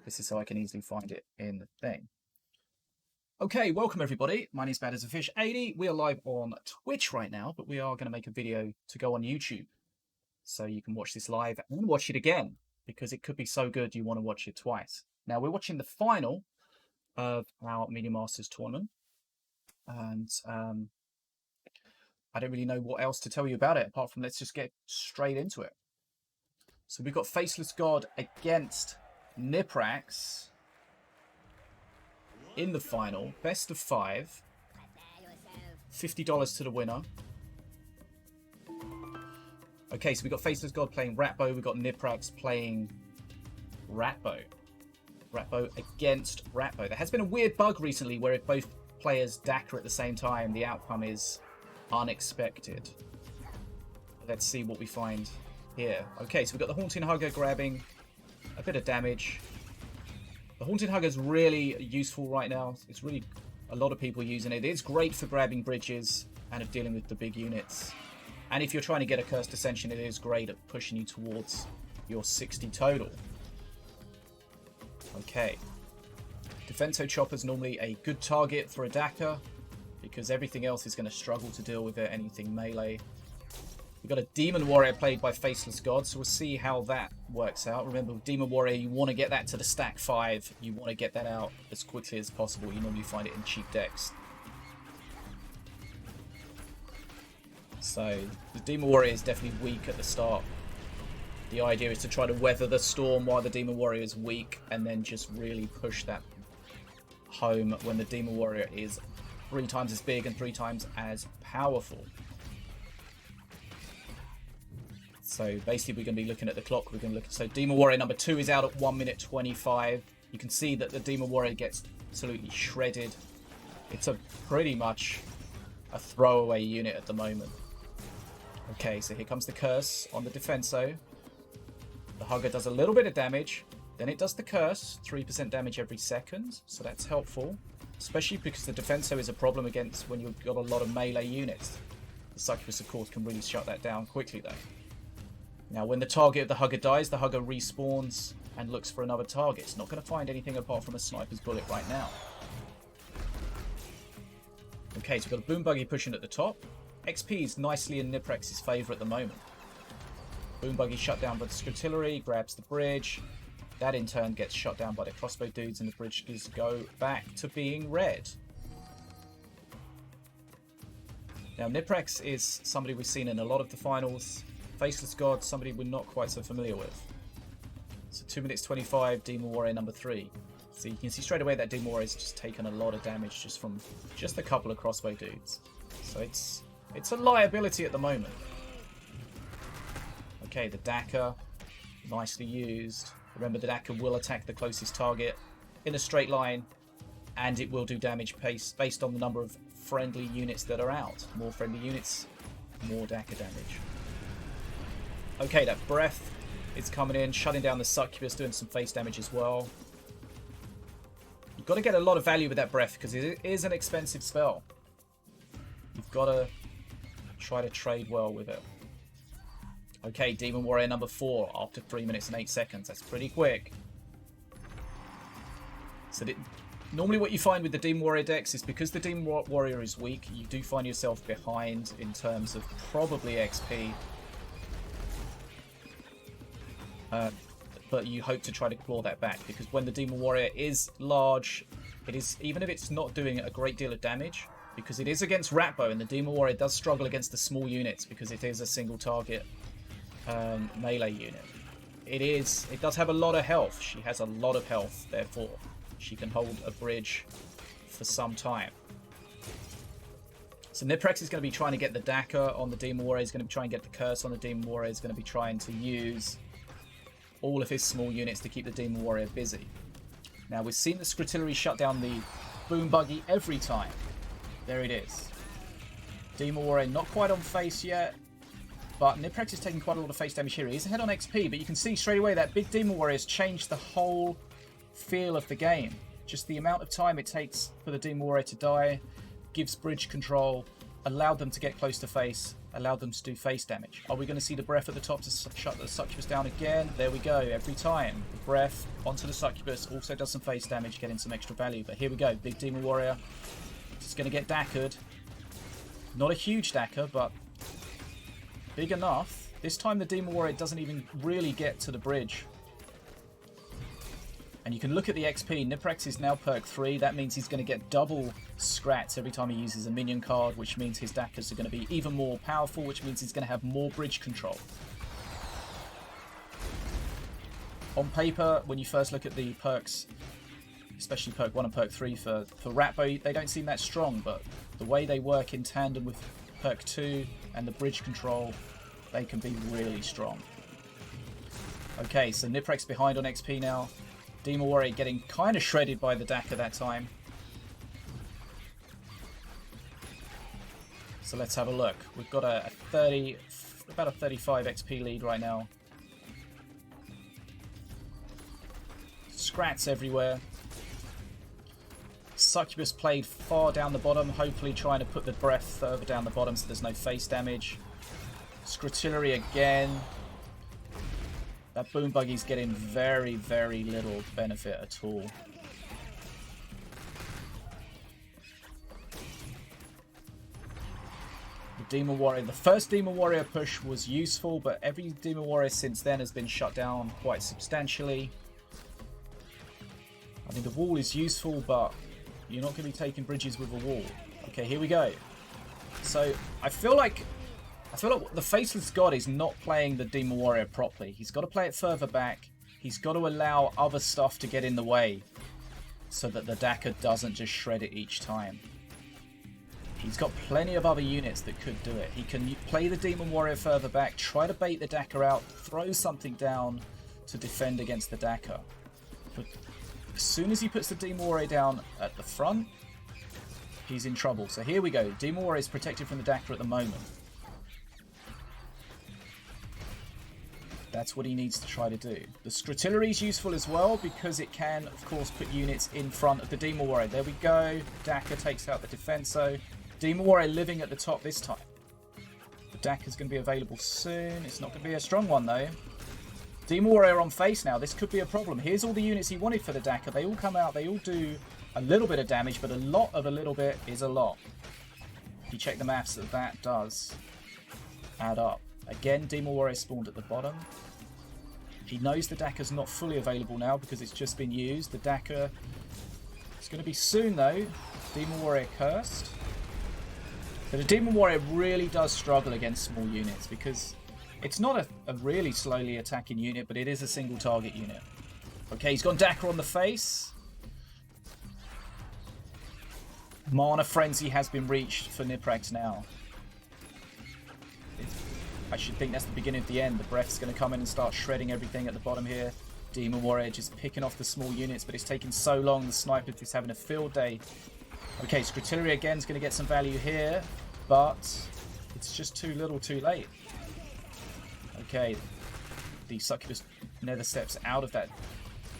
This is so I can easily find it in the thing. Okay, welcome everybody. My name is BadAsAFish80. We are live on Twitch right now, but we are going to make a video to go on YouTube. So you can watch this live and watch it again, because it could be so good you want to watch it twice. Now, we're watching the final of our Minion Masters tournament. And I don't really know what else to tell you about it, apart from let's just get straight into it. So we've got Faceless God against Niprax in the final. Best of 5. $50 to the winner. Okay, so we've got Faceless God playing Ratbo. We've got Niprax playing Ratbo. Ratbo against Ratbo. There has been a weird bug recently where if both players Daka at the same time, the outcome is unexpected. Let's see what we find here. Okay, so we've got the Haunting Hugger grabbing a bit of damage. The Haunting Hugger is really useful right now. It's really a lot of people using it. It's great for grabbing bridges and of dealing with the big units. And if you're trying to get a Cursed Ascension, it is great at pushing you towards your 60 total. Okay. Defenso Chopper is normally a good target for a Daka, because everything else is going to struggle to deal with it, anything melee. We've got a Demon Warrior played by Faceless God, so we'll see how that works out. Remember, with Demon Warrior, you want to get that to the stack 5. You want to get that out as quickly as possible. You normally find it in cheap decks. So, the Demon Warrior is definitely weak at the start. The idea is to try to weather the storm while the Demon Warrior is weak, and then just really push that home when the Demon Warrior is 3 times as big and 3 times as powerful. So basically we're going to be looking at the clock. We're going to look at, so Demon Warrior number 2 is out at 1 minute 25. You can see that the Demon Warrior gets absolutely shredded. It's a pretty much a throwaway unit at the moment. Okay, so here comes the curse on the Defenso. The Hugger does a little bit of damage. Then it does the curse, 3% damage every second. So that's helpful. Especially because the Defenso is a problem against when you've got a lot of melee units. The Succubus, of course, can really shut that down quickly, though. Now, when the target of the Hugger dies, the Hugger respawns and looks for another target. It's not going to find anything apart from a sniper's bullet right now. Okay, so we've got a Boom Buggy pushing at the top. XP is nicely in Niprax's favour at the moment. Boom Buggy shut down by the Scrutillery, grabs the bridge. That in turn gets shut down by the crossbow dudes, and the bridges go back to being red. Now, Niprax is somebody we've seen in a lot of the finals. Faceless God, somebody we're not quite so familiar with. So 2 minutes 25, Demon Warrior number 3. So you can see straight away that Demon Warrior has just taken a lot of damage just from just a couple of crossbow dudes. So it's a liability at the moment. Okay, the Daka, nicely used. Remember, the Daka will attack the closest target in a straight line, and it will do damage based on the number of friendly units that are out. More friendly units, more Daka damage. Okay, that breath is coming in, shutting down the Succubus, doing some face damage as well. You've got to get a lot of value with that breath, because it is an expensive spell. You've got to try to trade well with it. Okay, Demon Warrior number 4 after 3 minutes and 8 seconds. That's pretty quick. So normally what you find with the Demon Warrior decks is because the Demon Warrior is weak, you do find yourself behind in terms of probably XP. But you hope to try to claw that back, because when the Demon Warrior is large, it is, even if it's not doing a great deal of damage, because it is against Ratbo, and the Demon Warrior does struggle against the small units because it is a single target melee unit. It does have a lot of health. She has a lot of health, therefore she can hold a bridge for some time. So Niprax is going to be trying to get the Daka on the Demon Warrior. He's going to be trying to get the curse on the Demon Warrior. He's going to be trying to use all of his small units to keep the Demon Warrior busy. Now, we've seen the Scrutillery shut down the Boom Buggy every time. There it is. Demon Warrior not quite on face yet, but Niprax is taking quite a lot of face damage here. He is ahead on XP, but you can see straight away that big Demon Warrior has changed the whole feel of the game. Just the amount of time it takes for the Demon Warrior to die gives bridge control, allowed them to get close to face, allowed them to do face damage. Are we going to see the breath at the top to shut the succubus down again? There we go, every time. The breath onto the succubus also does some face damage, getting some extra value. But here we go, big Demon Warrior. It's going to get dackered. Not a huge dacker, but big enough. This time the Demon Warrior doesn't even really get to the bridge. And you can look at the XP. Niprax is now perk 3. That means he's going to get double scrats every time he uses a minion card, which means his dackers are going to be even more powerful, which means he's going to have more bridge control. On paper, when you first look at the perks, especially perk 1 and perk 3 for Ratbo, they don't seem that strong, but the way they work in tandem with perk 2 and the bridge control, they can be really strong. Okay, so Niprax behind on XP now. Demon Warrior getting kind of shredded by the Dacker that time. So let's have a look. We've got about a 35 XP lead right now. Scrats everywhere. Succubus played far down the bottom, hopefully trying to put the breath further down the bottom so there's no face damage. Scritillary again. That Boom Buggy's getting very, very little benefit at all. The Demon Warrior, the first Demon Warrior push was useful, but every Demon Warrior since then has been shut down quite substantially. I mean, the wall is useful, but you're not going to be taking bridges with a wall. Okay, here we go. So I feel like the Faceless God is not playing the Demon Warrior properly. He's got to play it further back. He's got to allow other stuff to get in the way so that the Dacker doesn't just shred it each time. He's got plenty of other units that could do it. He can play the Demon Warrior further back, try to bait the Dacker out, throw something down to defend against the Dacker. But as soon as he puts the Demon Warrior down at the front, he's in trouble. So here we go. Demon Warrior is protected from the Dacker at the moment. That's what he needs to try to do. The Scritillary is useful as well because it can, of course, put units in front of the Demon Warrior. There we go. Dacker takes out the Defenso. Demon Warrior living at the top this time. The Dacker's going to be available soon. It's not going to be a strong one, though. Demon Warrior on face now. This could be a problem. Here's all the units he wanted for the Dacker. They all come out. They all do a little bit of damage, but a lot of a little bit is a lot. If you check the maths, that does add up. Again, Demon Warrior spawned at the bottom. He knows the Dacker's not fully available now because it's just been used. The Dacker is going to be soon, though. Demon Warrior cursed. But the Demon Warrior really does struggle against small units because it's not a really slowly attacking unit, but it is a single target unit. Okay, he's got Dacker on the face. Mana Frenzy has been reached for Niprax now. I should think that's the beginning of the end. The Breath's going to come in and start shredding everything at the bottom here. Demon Warrior just picking off the small units, but it's taking so long. The Sniper is having a field day. Okay, Scritillary again is going to get some value here, but it's just too little too late. Okay, the Succubus Nether steps out of that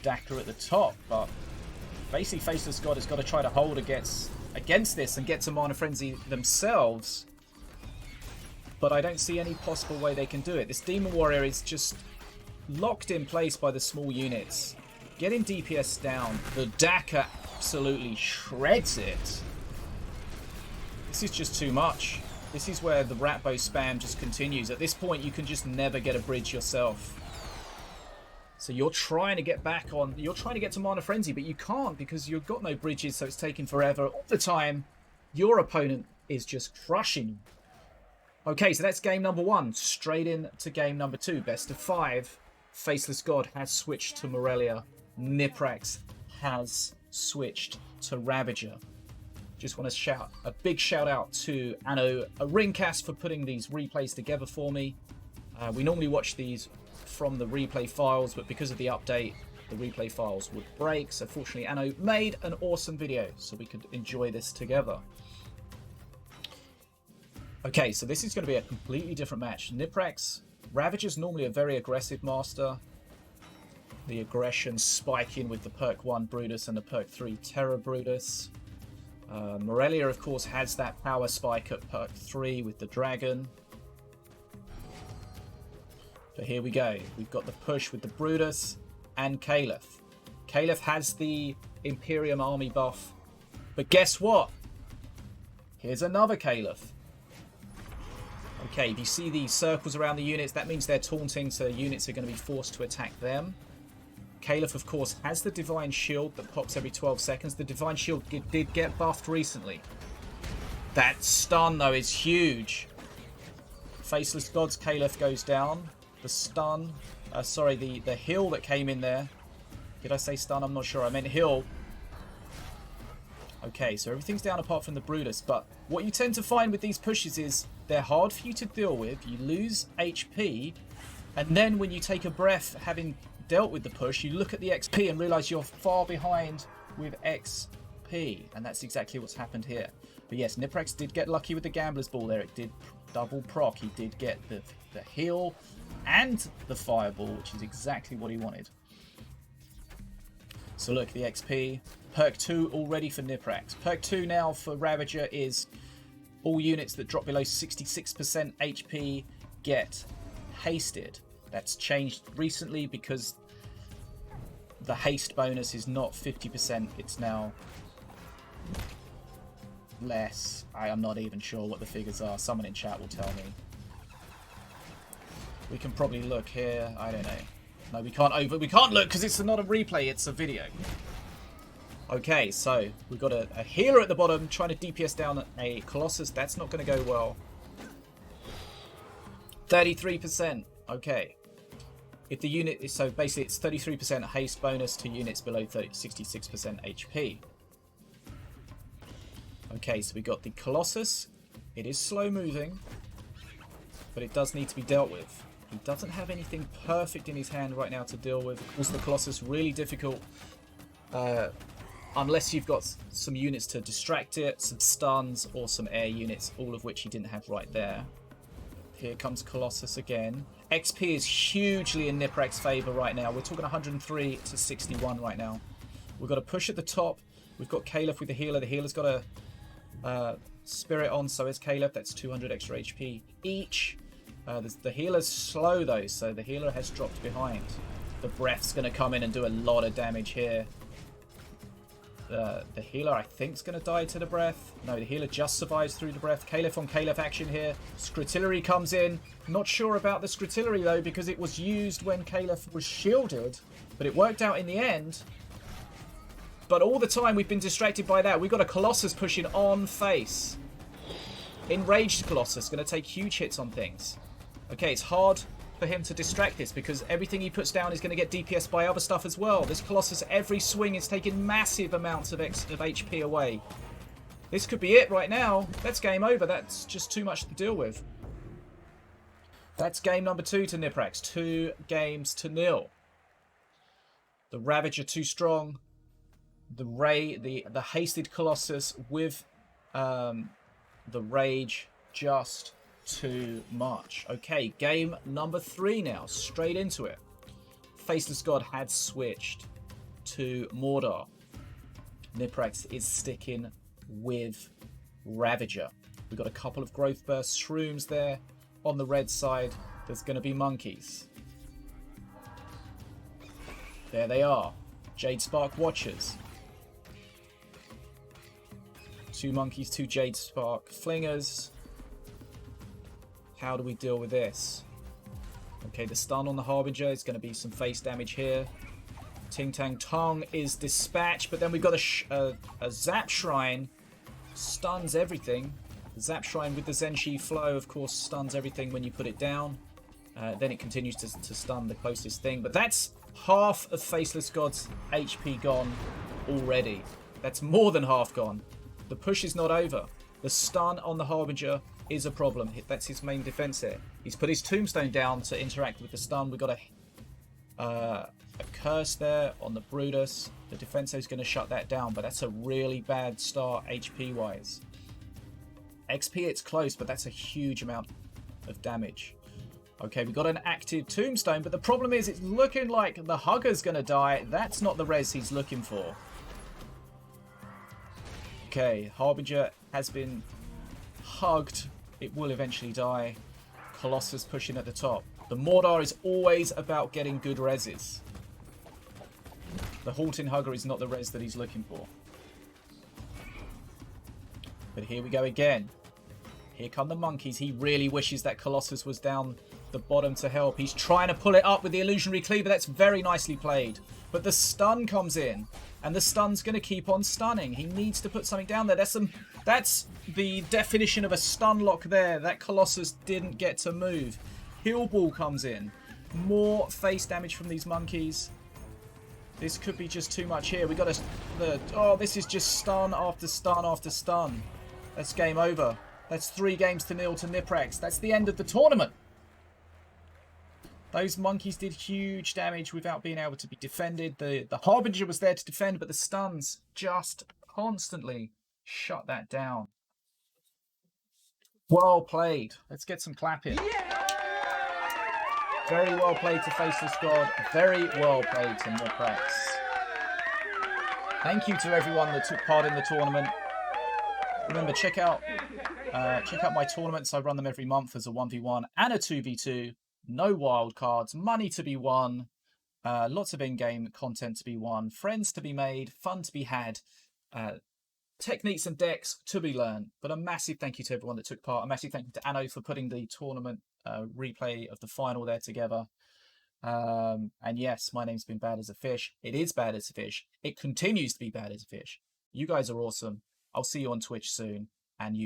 Dacker at the top, but basically Faceless God has got to try to hold against this and get to Mana Frenzy themselves. But I don't see any possible way they can do it. This Demon Warrior is just locked in place by the small units. Getting DPS down. The Dacker absolutely shreds it. This is just too much. This is where the Ratbo spam just continues. At this point, you can just never get a bridge yourself. So you're trying to get back on... You're trying to get to Mana Frenzy, but you can't because you've got no bridges, so it's taking forever. All the time, your opponent is just crushing you. Okay, so that's game number 1. Straight into game number 2. Best of 5. Faceless God has switched to Morelia. Niprax has switched to Ravager. Just want to shout a big shout out to Anno Ringcast for putting these replays together for me. We normally watch these from the replay files, but because of the update, the replay files would break. So fortunately, Anno made an awesome video so we could enjoy this together. Okay, so this is going to be a completely different match. Niprax, Ravager's normally a very aggressive master. The aggression spiking with the perk 1 Brutus and the perk 3 Terror Brutus. Morelia, of course, has that power spike at perk 3 with the dragon. But here we go. We've got the push with the Brutus and Caliph. Caliph has the Imperium army buff. But guess what? Here's another Caliph. Okay, if you see these circles around the units, that means they're taunting, so units are going to be forced to attack them. Caliph, of course, has the Divine Shield that pops every 12 seconds. The Divine Shield did get buffed recently. That stun, though, is huge. Faceless God's Caliph goes down. The stun, the heal that came in there. Did I say stun? I'm not sure. I meant heal. Okay, so everything's down apart from the Brutus. But what you tend to find with these pushes is they're hard for you to deal with. You lose HP. And then when you take a breath, having dealt with the push, you look at the XP and realize you're far behind with XP. And that's exactly what's happened here. But yes, Niprax did get lucky with the Gambler's Ball there. It did double proc. He did get the heal and the Fireball, which is exactly what he wanted. So look, the XP. Perk 2 already for Niprax. Perk 2 now for Ravager is all units that drop below 66% HP get hasted. That's changed recently because the haste bonus is not 50%. It's now less. I am not even sure what the figures are. Someone in chat will tell me. We can probably look here. I don't know. No, we can't look because it's not a replay, it's a video. Okay, so we've got a healer at the bottom trying to DPS down a Colossus. That's not going to go well. 33%. Okay. If the unit is, so basically it's 33% haste bonus to units below 66% HP. Okay, so we got the Colossus. It is slow moving, but it does need to be dealt with. He doesn't have anything perfect in his hand right now to deal with. Of course, the Colossus really difficult unless you've got some units to distract it, some stuns, or some air units, all of which he didn't have right there. Here comes Colossus again. XP is hugely in Niprax's favour right now. We're talking 103 to 61 right now. We've got a push at the top. We've got Caliph with the healer. The healer's got a Spirit on, so is Caliph. That's 200 extra HP each. The healer's slow though, so the healer has dropped behind. The breath's going to come in and do a lot of damage here. The healer, I think, is going to die to the breath. No, the healer just survives through the breath. Caliph on Caliph action here. Scrutillery comes in. Not sure about the Scrutillery, though, because it was used when Caliph was shielded. But it worked out in the end. But all the time we've been distracted by that. We've got a Colossus pushing on face. Enraged Colossus, going to take huge hits on things. Okay, it's hard for him to distract this because everything he puts down is going to get DPS by other stuff as well. This Colossus, every swing is taking massive amounts of HP away. This could be it right now. That's game over. That's just too much to deal with. That's game number 2 to Niprax. 2 games to 0. The Ravager too strong. The hasted Colossus with the Rage just too much. Okay, game number 3 now. Straight into it. Faceless God had switched to Mordor. Niprax is sticking with Ravager. We've got a couple of growth burst shrooms there. On the red side, there's going to be monkeys. There they are. Jade Spark Watchers. 2 monkeys, 2 Jade Spark Flingers. How do we deal with this? Okay, the stun on the Harbinger is going to be some face damage here. Ting Tang Tong is dispatched, but then we've got a Zap Shrine. Stuns everything. The Zap Shrine with the Zenshi Flow, of course, stuns everything when you put it down. Then it continues to stun the closest thing. But that's half of Faceless God's HP gone already. That's more than half gone. The push is not over. The stun on the Harbinger is a problem. That's his main defense here. He's put his Tombstone down to interact with the stun. We've got a Curse there on the Brutus. The Defenso is going to shut that down, but that's a really bad start HP-wise. XP, it's close, but that's a huge amount of damage. Okay, we've got an active Tombstone, but the problem is it's looking like the Hugger's going to die. That's not the res he's looking for. Okay, Harbinger has been hugged. It will eventually die. Colossus pushing at the top. The Mordor is always about getting good reses. The Halting Hugger is not the res that he's looking for. But here we go again. Here come the monkeys. He really wishes that Colossus was down the bottom to help. He's trying to pull it up with the Illusionary Cleaver. That's very nicely played. But the stun comes in. And the stun's going to keep on stunning. He needs to put something down there. That's the definition of a stun lock there. That Colossus didn't get to move. Heal Ball comes in. More face damage from these monkeys. This could be just too much here. We got oh, this is just stun after stun after stun. That's game over. That's 3 games to 0 to Niprax. That's the end of the tournament. Those monkeys did huge damage without being able to be defended. The Harbinger was there to defend, but the stuns just constantly shut that down. Well played. Let's get some clapping. Yeah! Very well played to Faceless God. Very well played to Niprax. Thank you to everyone that took part in the tournament. Remember, check out my tournaments. I run them every month as a 1v1 and a 2v2. No wild cards, money to be won, lots of in-game content to be won, friends to be made, fun to be had, techniques and decks to be learned. But a massive thank you to everyone that took part. A massive thank you to Anno for putting the tournament replay of the final there together. And yes, my name's been Bad as a Fish. It is Bad as a Fish. It continues to be Bad as a Fish. You guys are awesome. I'll see you on Twitch soon. And you